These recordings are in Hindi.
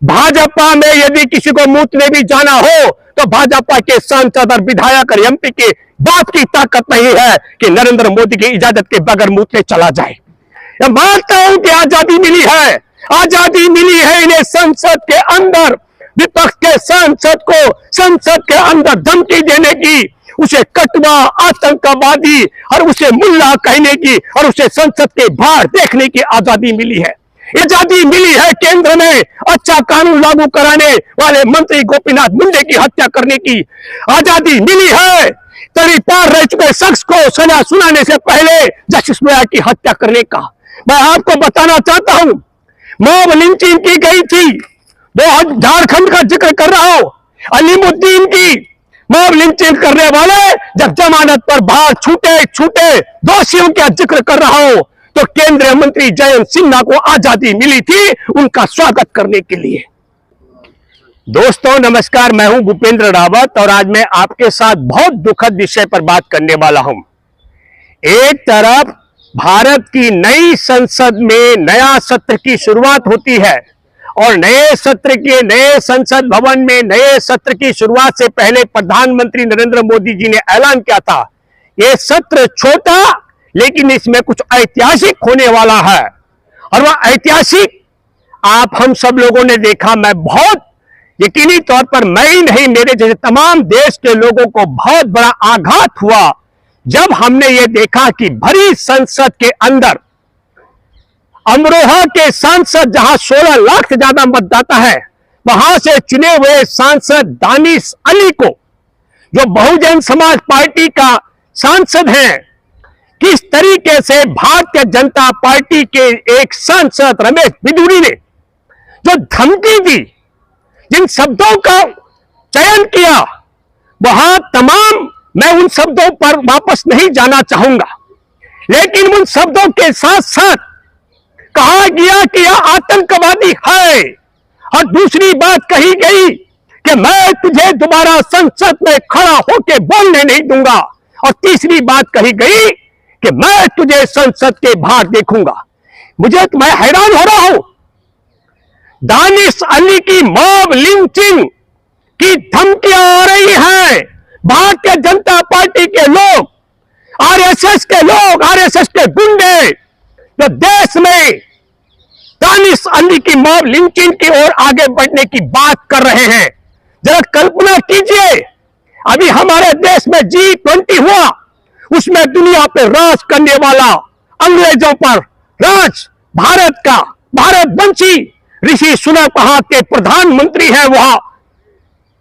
भाजपा में यदि किसी को मूतने भी जाना हो तो भाजपा के सांसद और विधायक और एमपी के बात की ताकत नहीं है कि नरेंद्र मोदी की इजाजत के बगैर मूतने चला जाए। मैं मानता हूं कि आजादी मिली है, आजादी मिली है इन्हें संसद के अंदर विपक्ष के सांसद को संसद के अंदर धमकी देने की, उसे कटवा आतंकवादी और उसे मुल्ला कहने की और उसे संसद के बाहर देखने की आजादी मिली है। आजादी मिली है केंद्र में अच्छा कानून लागू कराने वाले मंत्री गोपीनाथ मुंडे की हत्या करने की, आजादी मिली है तरी पार रह चुके शख्स को सजा सुनाने से पहले जस्टिस लोया की हत्या करने का। मैं आपको बताना चाहता हूं, मॉब लिंचिंग की गई थी, झारखंड का जिक्र कर रहा हूं, अलीमुद्दीन की मॉब लिंचिंग करने वाले जब जमानत पर बाहर छूटे दोषियों का जिक्र कर रहा हूं, तो केंद्रीय मंत्री जयंत सिन्हा को आजादी मिली थी उनका स्वागत करने के लिए। दोस्तों नमस्कार, मैं हूं भूपेंद्र रावत और आज मैं आपके साथ बहुत दुखद विषय पर बात करने वाला हूं। एक तरफ भारत की नई संसद में नया सत्र की शुरुआत होती है और नए सत्र के नए संसद भवन में नए सत्र की शुरुआत से पहले प्रधानमंत्री नरेंद्र मोदी जी ने ऐलान किया था यह सत्र छोटा लेकिन इसमें कुछ ऐतिहासिक होने वाला है। और वह ऐतिहासिक आप हम सब लोगों ने देखा। मैं बहुत यकीनी तौर पर मैं ही नहीं, मेरे जैसे तमाम देश के लोगों को बहुत बड़ा आघात हुआ जब हमने ये देखा कि भरी संसद के अंदर अमरोहा के सांसद जहां 16 लाख से ज्यादा मतदाता है, वहां से चुने हुए सांसद दानिश अली को, जो बहुजन समाज पार्टी का सांसद हैं, किस तरीके से भारतीय जनता पार्टी के एक सांसद रमेश बिधूड़ी ने जो धमकी दी, जिन शब्दों का चयन किया, वहां तमाम मैं उन शब्दों पर वापस नहीं जाना चाहूंगा, लेकिन उन शब्दों के साथ साथ कहा गया कि यह आतंकवादी है और दूसरी बात कही गई कि मैं तुझे दोबारा संसद में खड़ा होकर बोलने नहीं दूंगा और तीसरी बात कही गई कि मैं तुझे संसद के बाहर देखूंगा। मैं हैरान हो रहा हूं, दानिश अली की मॉब लिंचिंग की धमकियां आ रही हैं। भारतीय जनता पार्टी के लोग, आरएसएस के लोग, आरएसएस के गुंडे जो देश में दानिश अली की मॉब लिंचिंग की ओर आगे बढ़ने की बात कर रहे हैं। जरा कल्पना कीजिए, अभी हमारे देश में G20 हुआ, उसमें दुनिया पर राज करने वाला, अंग्रेजों पर राज भारत का, भारतवंशी ऋषि सुनक वहां के प्रधानमंत्री है, वहां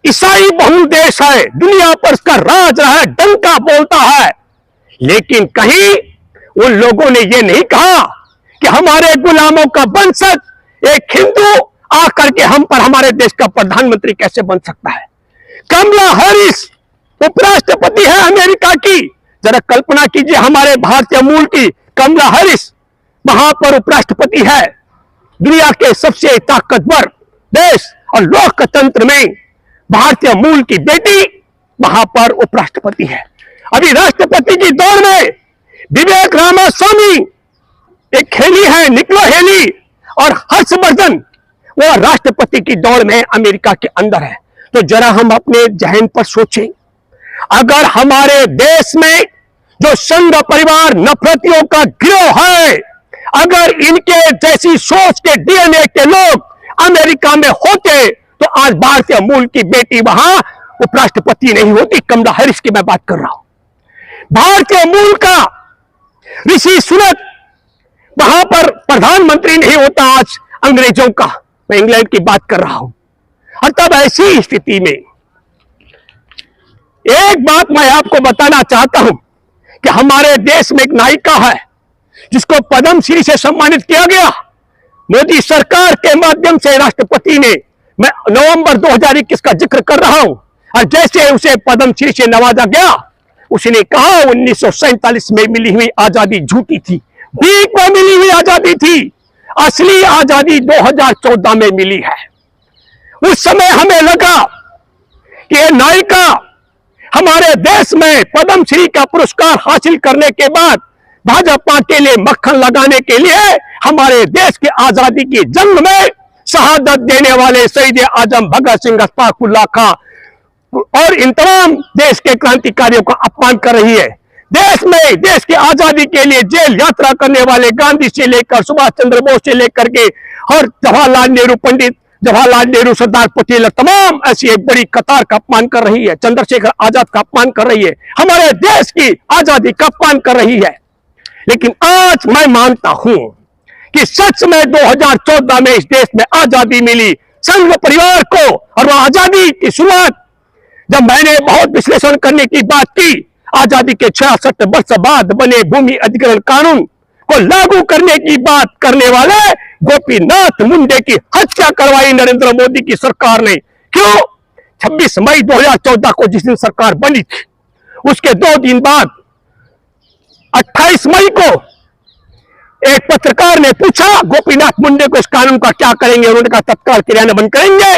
ईसाई बहुल देश है, दुनिया पर उसका राज रहा है, डंका बोलता है। लेकिन कहीं उन लोगों ने यह नहीं कहा कि हमारे गुलामों का वंशज एक हिंदू आकर के हम पर हमारे देश का प्रधानमंत्री कैसे बन सकता है। कमला हैरिस उपराष्ट्रपति है अमेरिका की, जरा कल्पना कीजिए, हमारे भारतीय मूल की कमला हैरिस वहां पर उपराष्ट्रपति है। दुनिया के सबसे ताकतवर देश और लोकतंत्र में भारतीय मूल की बेटी वहां पर उपराष्ट्रपति है। अभी राष्ट्रपति की दौड़ में विवेक रामास्वामी एक हेली है, निकलो हेली, और हर्षवर्धन वो राष्ट्रपति की दौड़ में अमेरिका के अंदर है। तो जरा हम अपने जहन पर सोचें, अगर हमारे देश में जो संघ परिवार नफरतियों का गिरोह है, अगर इनके जैसी सोच के डीएनए के लोग अमेरिका में होते तो आज भारतीय मूल की बेटी वहां उपराष्ट्रपति नहीं होती। कमला हैरिस की मैं बात कर रहा हूं। भारतीय मूल का ऋषि सुनक वहां पर प्रधानमंत्री नहीं होता आज अंग्रेजों का, मैं इंग्लैंड की बात कर रहा हूं। और तब ऐसी स्थिति में एक बात मैं आपको बताना चाहता हूं कि हमारे देश में एक नायिका है जिसको पद्मश्री से सम्मानित किया गया। मोदी सरकार के माध्यम से राष्ट्रपति ने, मैं नवंबर 2021 का जिक्र कर रहा हूं, और जैसे उसे पद्मश्री से नवाजा गया, उसने कहा 1947 में मिली हुई आजादी झूठी थी, भीख में मिली हुई आजादी थी, असली आजादी 2014 में मिली है। उस समय हमें लगा कि यह नायिका हमारे देश में पद्मश्री का पुरस्कार हासिल करने के बाद भाजपा के लिए मक्खन लगाने के लिए हमारे देश की आजादी की जंग में शहादत देने वाले शहीद आजम भगत सिंह अशफाकुल्लाह खां और इन तमाम देश के क्रांतिकारियों का अपमान कर रही है। देश में देश की आजादी के लिए जेल यात्रा करने वाले गांधी से लेकर सुभाष चंद्र बोस से लेकर के और जवाहरलाल नेहरू, पंडित जवाहरलाल नेहरू, सरदार पटेल, तमाम ऐसी एक बड़ी कतार का अपमान कर रही है। चंद्रशेखर आजाद का अपमान कर रही है, हमारे देश की आजादी का अपमान कर रही है। लेकिन आज मैं मानता हूं कि सच में 2014 में इस देश में आजादी मिली संघ परिवार को, और वह आजादी की शुरुआत जब मैंने बहुत विश्लेषण करने की बात की, आजादी के 66 वर्ष बाद बने भूमि अधिग्रहण कानून को लागू करने की बात करने वाले गोपीनाथ मुंडे की हत्या करवाई नरेंद्र मोदी की सरकार ने। क्यों? 26 मई 2014 को जिस दिन सरकार बनी थी, उसके 2 दिन बाद 28 मई को एक पत्रकार ने पूछा गोपीनाथ मुंडे को इस कानून का क्या करेंगे। उन्होंने कहा तत्काल क्रियान्वयन करेंगे।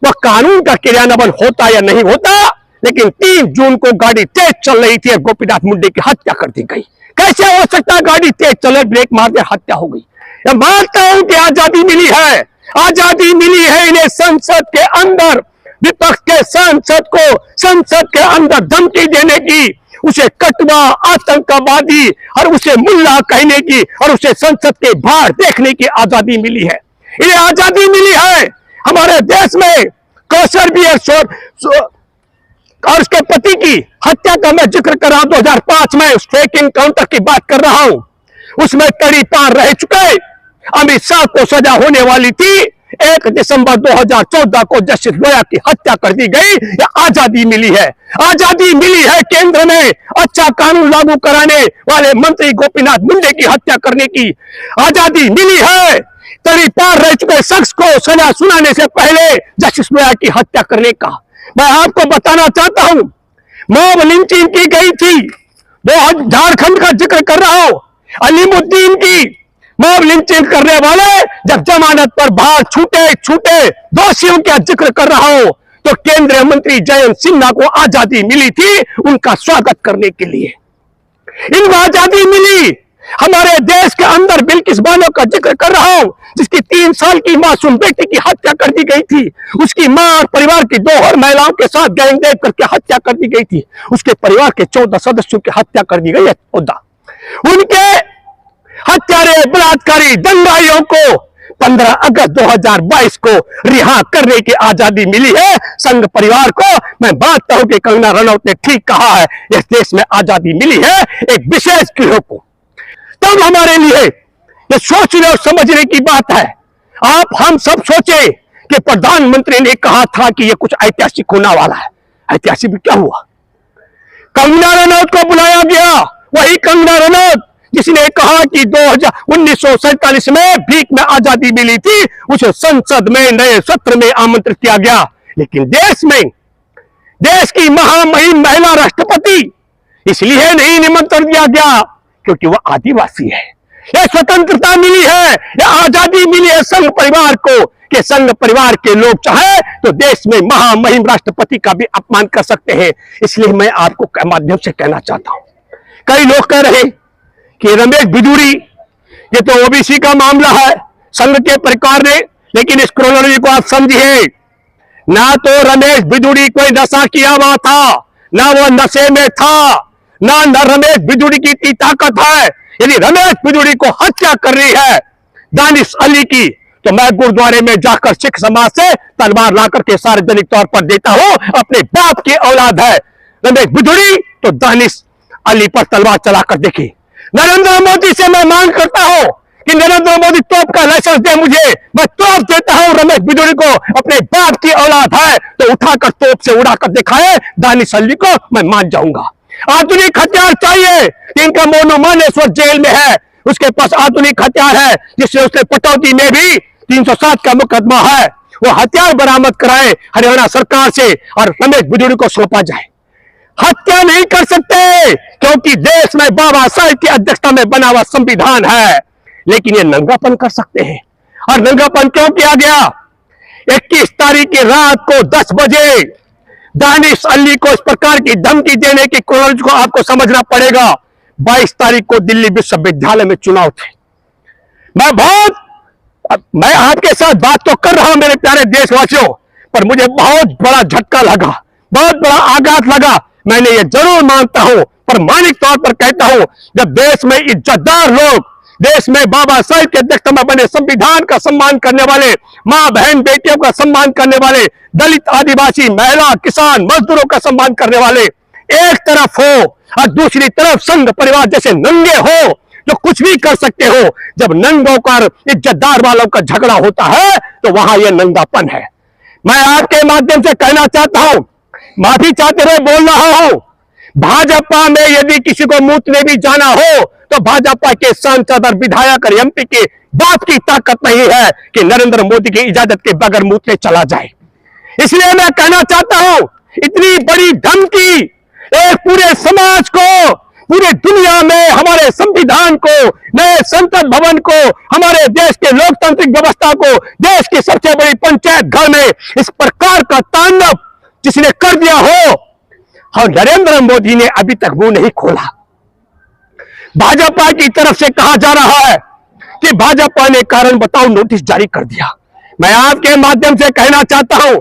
वह कानून का क्रियान्वयन होता या नहीं होता, लेकिन 3 जून को गाड़ी तेज चल रही थी और गोपीनाथ मुंडे की हत्या कर दी गई। कैसे हो सकता है गाड़ी तेज चले, ब्रेक मार दे, हत्या हो गई। मैं मानता हूं कि आजादी मिली है, आजादी मिली है इन्हें संसद के अंदर, विपक्ष के सांसद को संसद के अंदर धमकी देने की, उसे कटवा, आतंकवादी और उसे मुल्ला कहने की और उसे संसद के बाहर देखने की आजादी मिली है। इन्हें आजादी मिली है। हमारे देश में कौशल भी और उसके पति की हत्या का मैं जिक्र कर रहा हूं। 2005 में उस फेक एनकाउंटर की बात कर रहा हूं। उसमें कड़ी पार रह चुके अमित शाह को सजा होने वाली थी। 1 दिसंबर 2014 को जस्टिस लोया की हत्या कर दी गई। या आजादी मिली है, आजादी मिली है केंद्र में अच्छा कानून लागू कराने वाले मंत्री गोपीनाथ मुंडे की हत्या करने की आजादी मिली है। कड़ी पार रह चुके शख्स को सजा सुनाने से पहले जस्टिस लोया की हत्या करने का मैं आपको बताना चाहता हूं। मॉब लिंचिंग की गई थी, वो झारखंड का जिक्र कर रहा हूं। अलीमुद्दीन की मॉब लिंचिंग करने वाले जब जमानत पर बाहर छूटे दोषियों का जिक्र कर रहा हूं, तो केंद्रीय मंत्री जयंत सिन्हा को आजादी मिली थी उनका स्वागत करने के लिए। इनको आजादी मिली। हमारे देश के अंदर बिल्किस बानो का जिक्र कर रहा हूं, जिसकी 3 साल की मासूम बेटी की हत्या कर दी गई थी। उसकी मां और परिवार की 2 और महिलाओं के साथ गैंगरेप करके हत्या कर दी गई थी। उसके परिवार के 14 सदस्यों की हत्या कर दी गई है। उनके हत्यारे बलात्कारी दंगाइयों को 15 अगस्त 2022 को रिहा करने की आजादी मिली है संघ परिवार को। मैं मानता हूं कि कंगना रनौत ने ठीक कहा है, इस देश में आजादी मिली है एक विशेष गिरोह को। तब हमारे लिए ये सोचने और समझने की बात है। हम सब सोचे कि प्रधानमंत्री ने कहा था कि ये कुछ ऐतिहासिक होने वाला है। ऐतिहासिक भी क्या हुआ? कंगना रनौत को बुलाया गया, वही कंगना रनौत जिसने कहा कि 1947 में भीख में आजादी मिली थी, उसे संसद में नए सत्र में आमंत्रित किया गया। लेकिन देश की महामहिम महिला राष्ट्रपति इसलिए नहीं निमंत्रण दिया गया क्योंकि वह आदिवासी है। यह स्वतंत्रता मिली है, यह आजादी मिली है संघ परिवार को, कि संघ परिवार के लोग चाहे तो देश में महामहिम राष्ट्रपति का भी अपमान कर सकते हैं। इसलिए मैं आपको माध्यम से कहना चाहता हूं, कई लोग कह रहे कि रमेश बिधूड़ी ये तो ओबीसी का मामला है संघ के प्रकार ने, लेकिन इस क्रोनोलॉजी को आप समझिए। ना तो रमेश बिधूड़ी कोई नशा किया हुआ था, ना वो नशे में था, ना रमेश बिधूड़ी की इतनी ताकत है। यदि रमेश बिधूड़ी को हत्या कर रही है दानिश अली की, तो मैं गुरुद्वारे में जाकर सिख समाज से तलवार लाकर के सार्वजनिक तौर पर देता हूं। अपने बाप की औलाद है रमेश बिधूड़ी, तो दानिश अली पर तलवार चलाकर देखी। नरेंद्र मोदी से मैं मांग करता हूं कि नरेंद्र मोदी तोप का लाइसेंस दे मुझे, मैं तोप देता हूं। रमेश बिधूड़ी को अपने बाप की औलाद है तो उठाकर तोप से उड़ाकर दिखाए दानिश अली को, मैं मान जाऊंगा। आधुनिक हथियार चाहिए, इनका मोनू मानेश्वर जेल में है, उसके पास आधुनिक हथियार है, जिससे उसने पटौदी में भी 307 का मुकदमा है। वो हथियार बरामद कराए हरियाणा सरकार से और रमेश बिधूड़ी को सौंपा जाए। हत्या नहीं कर सकते क्योंकि देश में बाबा साहेब की अध्यक्षता में बना हुआ संविधान है, लेकिन ये नंगापन कर सकते हैं। और नंगापन क्यों किया गया? 21 तारीख की रात को 10 बजे दानिश अली को इस प्रकार की धमकी देने की क्रोनोलॉजी को आपको समझना पड़ेगा। 22 तारीख को दिल्ली विश्वविद्यालय में चुनाव थे। मैं बहुत अब मैं आपके साथ बात तो कर रहा हूं मेरे प्यारे देशवासियों, पर मुझे बहुत बड़ा झटका लगा, बहुत बड़ा आघात लगा। मैंने ये जरूर मानता हूं, प्रामाणिक तौर पर कहता हूं, जब देश में इज्जतदार लोग, देश में बाबा साहेब के अध्यक्षता में बने संविधान का सम्मान करने वाले, मां बहन बेटियों का सम्मान करने वाले, दलित आदिवासी महिला किसान मजदूरों का सम्मान करने वाले एक तरफ हो और दूसरी तरफ संघ परिवार जैसे नंगे हो जो कुछ भी कर सकते हो, जब नंगों का इज्जतदार वालों का झगड़ा होता है तो वहां यह नंगापन है। मैं आपके माध्यम से कहना चाहता हूं, माफी चाहते हुए बोल रहा हूं, भाजपा में यदि किसी को मूतने भी जाना हो तो भाजपा के सांसद और विधायक और एमपी के बात की ताकत नहीं है कि नरेंद्र मोदी की इजाजत के बगैर मूतने चला जाए। इसलिए मैं कहना चाहता हूं, इतनी बड़ी धमकी एक पूरे समाज को, पूरे दुनिया में हमारे संविधान को, नए संसद भवन को, हमारे देश के लोकतांत्रिक व्यवस्था को, देश की सबसे बड़ी पंचायत घर में इस प्रकार का तांडव जिसने कर दिया हो, और नरेंद्र मोदी ने अभी तक मुंह नहीं खोला। भाजपा की तरफ से कहा जा रहा है कि भाजपा ने कारण बताओ नोटिस जारी कर दिया। मैं आपके माध्यम से कहना चाहता हूं,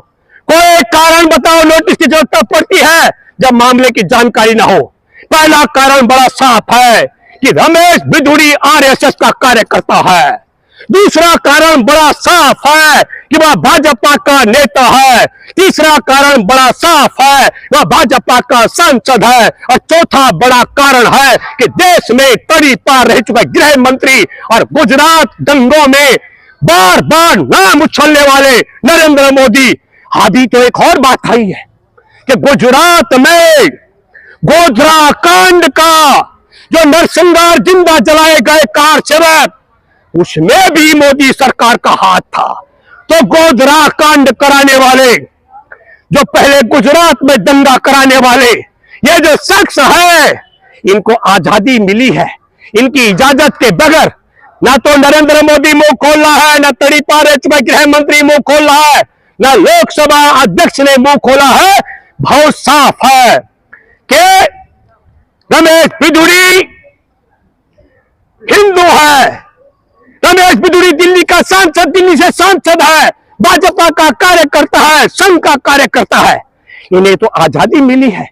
कोई कारण बताओ नोटिस की जरूरत पड़ती है जब मामले की जानकारी ना हो। पहला कारण बड़ा साफ है कि रमेश बिधूड़ी आरएसएस का कार्यकर्ता है। दूसरा कारण बड़ा साफ है कि वह भाजपा का नेता है। तीसरा कारण बड़ा साफ है, वह भाजपा का सांसद है। और चौथा बड़ा कारण है कि देश में कड़ी पार रह चुका गृह मंत्री और गुजरात दंगों में बार बार नाम उछलने वाले नरेंद्र मोदी। अभी तो एक और बात आई है कि गुजरात में गोधरा कांड का जो नरसंहार जिंदा जलाए गए कार चालक, उसमें भी मोदी सरकार का हाथ था। तो गोधरा कांड कराने वाले, जो पहले गुजरात में दंगा कराने वाले, ये जो शख्स है, इनको आजादी मिली है इनकी इजाजत के बगैर। ना तो नरेंद्र मोदी मुंह खोल रहा है, ना तड़ीपार गृह मंत्री मुंह खोल रहा है, ना लोकसभा अध्यक्ष ने मुंह खोला है। बहुत साफ है कि रमेश बिधूड़ी हिंदू है, रमेश बिधूड़ी दिल्ली का सांसद, दिल्ली से सांसद है, भाजपा का कार्यकर्ता है, संघ का कार्यकर्ता है। इन्हें तो आजादी मिली है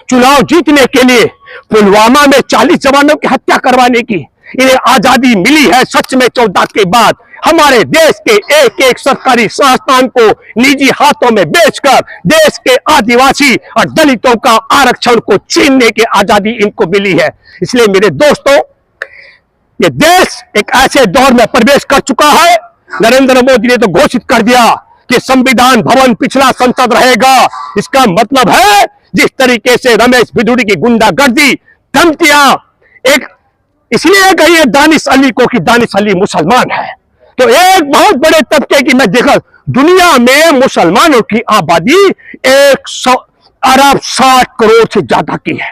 चुनाव जीतने के लिए, पुलवामा में 40 जवानों की हत्या करवाने की इन्हें आजादी मिली है। सच में 14 के बाद हमारे देश के एक एक सरकारी संस्थान को निजी हाथों में बेचकर देश के आदिवासी और दलितों का आरक्षण को छीनने की आजादी इनको मिली है। इसलिए मेरे दोस्तों, ये देश एक ऐसे दौर में प्रवेश कर चुका है। नरेंद्र मोदी ने तो घोषित कर दिया कि संविधान भवन पिछला संसद रहेगा। इसका मतलब है जिस तरीके से रमेश बिधूड़ी की गुंडागर्दी, धमकियां, एक इसलिए कही दानिश अली को कि दानिश अली मुसलमान है, तो एक बहुत बड़े तबके की मैं देखा, दुनिया में मुसलमानों की आबादी 100 अरब 60 करोड़ से ज्यादा की है।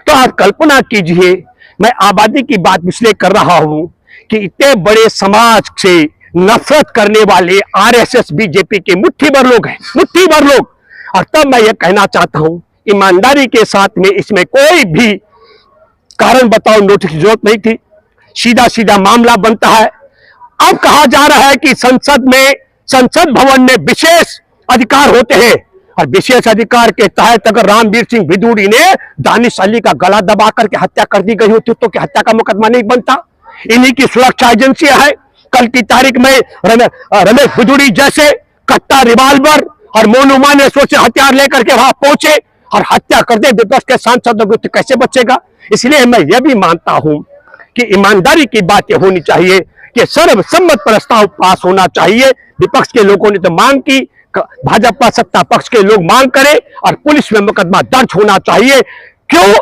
तो आप कल्पना कीजिए, मैं आबादी की बात इसलिए कर रहा हूं कि इतने बड़े समाज से नफरत करने वाले आरएसएस बीजेपी के मुट्ठी भर लोग हैं, मुट्ठी भर लोग। और तब मैं ये कहना चाहता हूं, ईमानदारी के साथ में इसमें कोई भी कारण बताओ नोटिस की जरूरत नहीं थी, सीधा सीधा मामला बनता है। अब कहा जा रहा है कि संसद भवन में विशेष अधिकार होते हैं, और विशेष अधिकार के तहत अगर रामवीर सिंह बिधूड़ी ने दानिश अली का गला दबा करके हत्या कर दी गई होती तो क्या हत्या का मुकदमा नहीं बनता? इन्हीं की सुरक्षा एजेंसियां है। कल की तारीख में रमेश बिधूड़ी जैसे कट्टा रिवाल्वर और मोनू मानेसर से हथियार लेकर के वहां पहुंचे और हत्या कर दे, विपक्ष के सांसदों को तो कैसे बचेगा? इसलिए मैं यह भी मानता हूं कि ईमानदारी की बात यह होनी चाहिए कि सर्वसम्मत प्रस्ताव पास होना चाहिए। विपक्ष के लोगों ने तो मांग की, भाजपा सत्ता पक्ष के लोग मांग करें और पुलिस में मुकदमा दर्ज होना चाहिए। क्यों?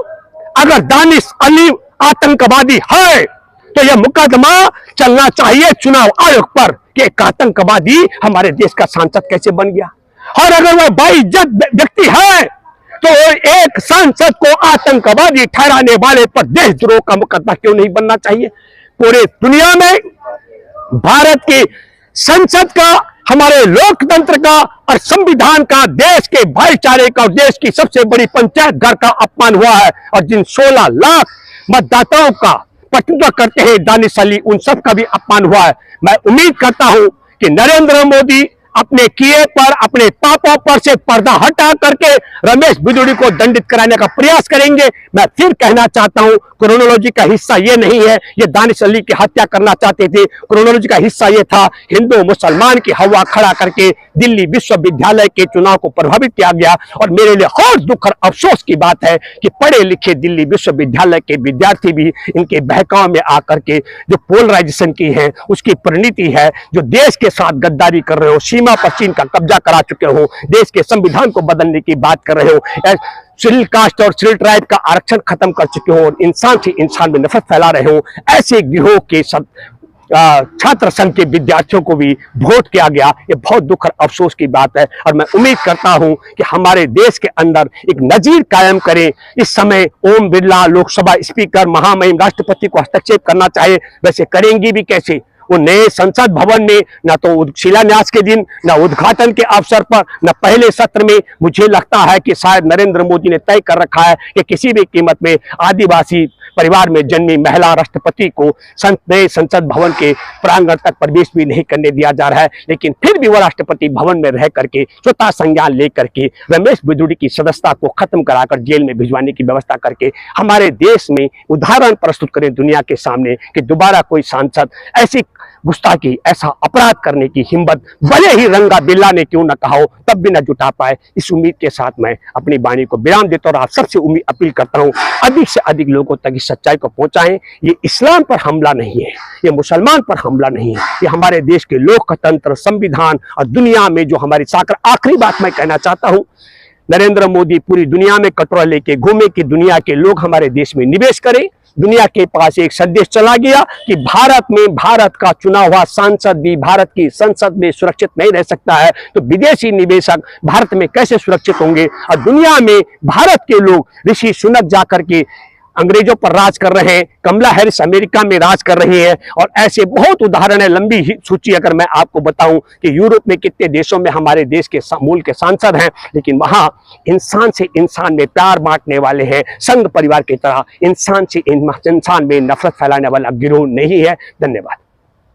अगर दानिश अली आतंकवादी है तो यह मुकदमा चलना चाहिए चुनाव आयोग पर कि एक आतंकवादी हमारे देश का सांसद कैसे बन गया। और अगर वह बाइज्जत व्यक्ति है तो एक सांसद को आतंकवादी ठहराने वाले पर देशद्रोह का मुकदमा क्यों नहीं बनना चाहिए? पूरे दुनिया में भारत की संसद का, हमारे लोकतंत्र का और संविधान का, देश के भाईचारे का और देश की सबसे बड़ी पंचायत घर का अपमान हुआ है। और जिन 16 लाख मतदाताओं का प्रतिनिधित्व करते हैं दानिश अली, उन सब का भी अपमान हुआ है। मैं उम्मीद करता हूं कि नरेंद्र मोदी अपने किए पर, अपने पापों पर से पर्दा हटा करके रमेश बिधूड़ी को दंडित कराने का प्रयास करेंगे। मैं फिर कहना चाहता हूं, क्रोनोलॉजी का हिस्सा ये नहीं है, ये दानिश अली की हत्या करना चाहते थे। क्रोनोलॉजी का हिस्सा ये था, हिंदू मुसलमान की हवा खड़ा करके दिल्ली विश्वविद्यालय के चुनाव को प्रभावित किया गया। और मेरे लिए और दुख और अफसोस की बात है कि पढ़े लिखे दिल्ली विश्वविद्यालय के विद्यार्थी भी इनके बहकाव में आकर के जो पोलराइजेशन की है उसकी परिणति है, जो देश के साथ गद्दारी कर रहे हो, सीमा पर चीन का कब्जा करा चुके हो, देश के संविधान को बदलने की बात कर रहे हो, शेड्यूल कास्ट और शेड्यूल ट्राइब का आरक्षण खत्म कर चुके हो और इंसान से इंसान में नफरत फैला रहे हो, ऐसे गिरोह के सब छात्र संघ के विद्यार्थियों को भी वोट किया गया। ये बहुत दुख और अफसोस की बात है और मैं उम्मीद करता हूं कि हमारे देश के अंदर एक नजीर कायम करें। इस समय ओम बिरला लोकसभा स्पीकर महामहिम राष्ट्रपति को हस्तक्षेप करना चाहे, वैसे करेंगी भी कैसे? वो नए संसद भवन में न तो शिलान्यास के दिन, न उद्घाटन के अवसर पर, न पहले सत्र में मुझे लगता है कि शायद नरेंद्र मोदी ने तय कर रखा है कि किसी भी कीमत में आदिवासी परिवार में जन्मी महिला राष्ट्रपति को नए संसद भवन के प्रांगण तक प्रवेश भी नहीं करने दिया जा रहा है। लेकिन फिर भी वह राष्ट्रपति भवन में रह करके स्वतः संज्ञान लेकर के रमेश बिधूड़ी की सदस्यता को खत्म कराकर जेल में भिजवाने की व्यवस्था करके हमारे देश में उदाहरण प्रस्तुत करें दुनिया के सामने कि दोबारा कोई सांसद ऐसी गुस्ताखी, ऐसा अपराध करने की हिम्मत भले ही रंगा बिल्ला ने क्यों न कहा हो तब भी न जुटा पाए। इस उम्मीद के साथ मैं अपनी वाणी को विराम देता हूं और आप सबसे अपील करता हूं, अधिक से अधिक लोगों तक इस सच्चाई को पहुंचाएं। ये इस्लाम पर हमला नहीं है, ये मुसलमान पर हमला नहीं है, ये हमारे देश के लोकतंत्र, संविधान और दुनिया में जो हमारी साकर। आखिरी बात मैं कहना चाहता हूं, नरेंद्र मोदी पूरी दुनिया में कटोरा लेके घूमे कि दुनिया के लोग हमारे देश में निवेश करें। दुनिया के पास एक संदेश चला गया कि भारत में भारत का चुना हुआ सांसद भी भारत की संसद में सुरक्षित नहीं रह सकता है, तो विदेशी निवेशक भारत में कैसे सुरक्षित होंगे? और दुनिया में भारत के लोग, ऋषि सुनक जाकर के अंग्रेजों पर राज कर रहे हैं, कमला हैरिस अमेरिका में राज कर रही है और ऐसे बहुत उदाहरण है, लंबी सूची अगर मैं आपको बताऊं कि यूरोप में कितने देशों में हमारे देश के मूल के सांसद हैं, लेकिन वहां इंसान से इंसान में प्यार बांटने वाले हैं, संघ परिवार की तरह इंसान से इंसान में नफरत फैलाने वाला गिरोह नहीं है। धन्यवाद।